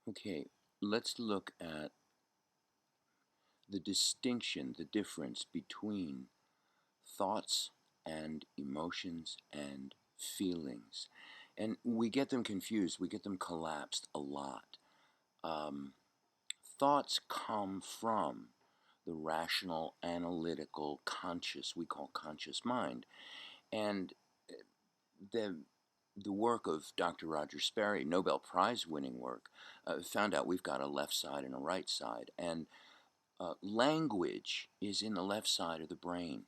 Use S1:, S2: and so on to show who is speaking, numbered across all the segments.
S1: Okay, let's look at the distinction, the difference between thoughts and emotions and feelings. And we get them confused, we get them collapsed a lot. Um, Thoughts come from the rational, analytical, conscious, we call conscious mind. And the the work of Dr. Roger Sperry, Nobel Prize winning work, found out we've got a left side and a right side. And language is in the left side of the brain.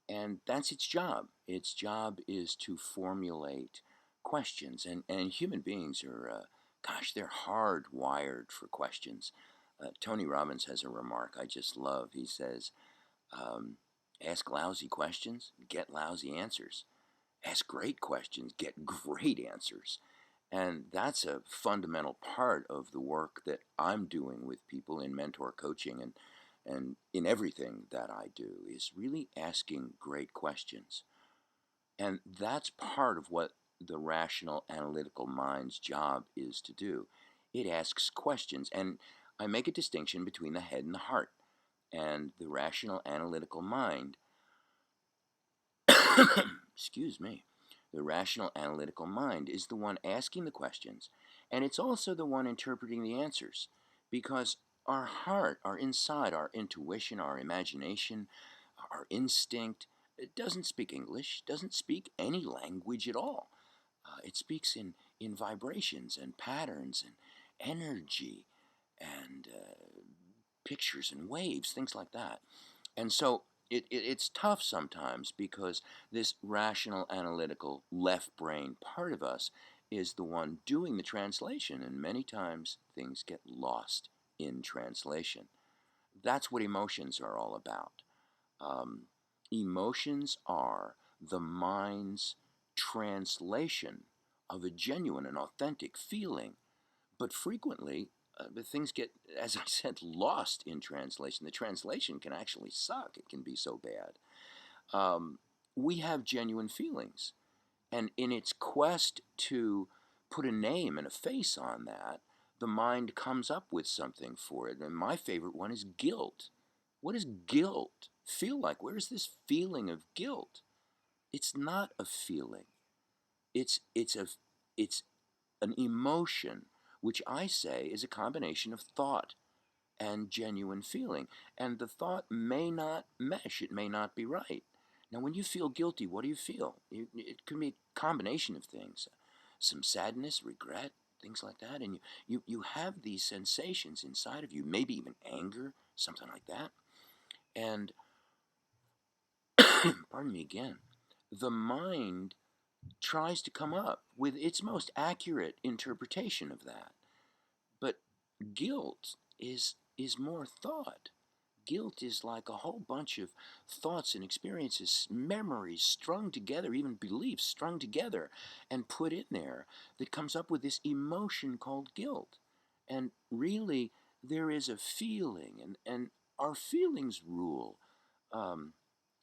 S1: And that's its job. Its job is to formulate questions. And human beings are, gosh, they're hardwired for questions. Tony Robbins has a remark I just love. He says, um, ask lousy questions, get lousy answers. Ask great questions, get great answers. And that's a fundamental part of the work that I'm doing with people in mentor coaching and in everything that I do is really asking great questions. And that's part of what the rational analytical mind's job is to do. It asks questions. And I make a distinction between the head and the heart. And the rational analytical mind, excuse me, the rational analytical mind is the one asking the questions, and it's also the one interpreting the answers, because our heart, our inside, our intuition, our imagination, our instinct, it doesn't speak English, doesn't speak any language at all. It speaks in vibrations and patterns and energy and pictures and waves, things like that. And so it's tough sometimes because this rational, analytical, left brain part of us is the one doing the translation, and many times things get lost in translation. That's what emotions are all about. Um, Emotions are the mind's translation of a genuine and authentic feeling, but frequently things get, as I said, lost in translation. The translation can actually suck. It can be so bad. We have genuine feelings. And in its quest to put a name and a face on that, the mind comes up with something for it. And my favorite one is guilt. What does guilt feel like? Where is this feeling of guilt? It's not a feeling. It's an emotion, which I say is a combination of thought and genuine feeling. And the thought may not mesh, it may not be right. Now, when you feel guilty, what do you feel? It could be a combination of things, some sadness, regret, things like that. And you have these sensations inside of you, maybe even anger, something like that. And, pardon me again, the mind tries to come up with its most accurate interpretation of that. But guilt is more thought. Guilt is like a whole bunch of thoughts and experiences, memories strung together, even beliefs strung together and put in there that comes up with this emotion called guilt. And really, there is a feeling, and our feelings rule. Um,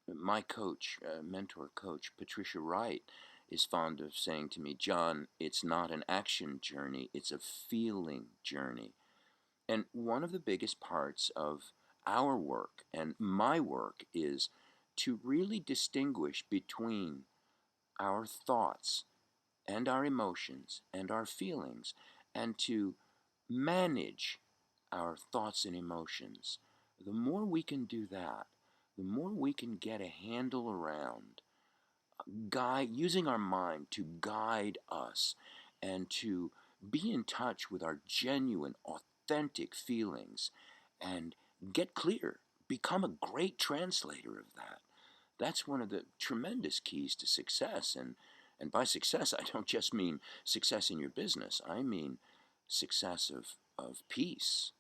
S1: my coach, mentor coach, Patricia Wright, is fond of saying to me, John, it's not an action journey, it's a feeling journey. And one of the biggest parts of our work and my work is to really distinguish between our thoughts and our emotions and our feelings, and to manage our thoughts and emotions. The more we can do that, the more we can get a handle around using our mind to guide us and to be in touch with our genuine, authentic feelings and get clear, become a great translator of that. That's one of the tremendous keys to success. And by success, I don't just mean success in your business. I mean success of peace,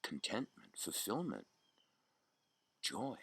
S1: contentment, fulfillment, joy.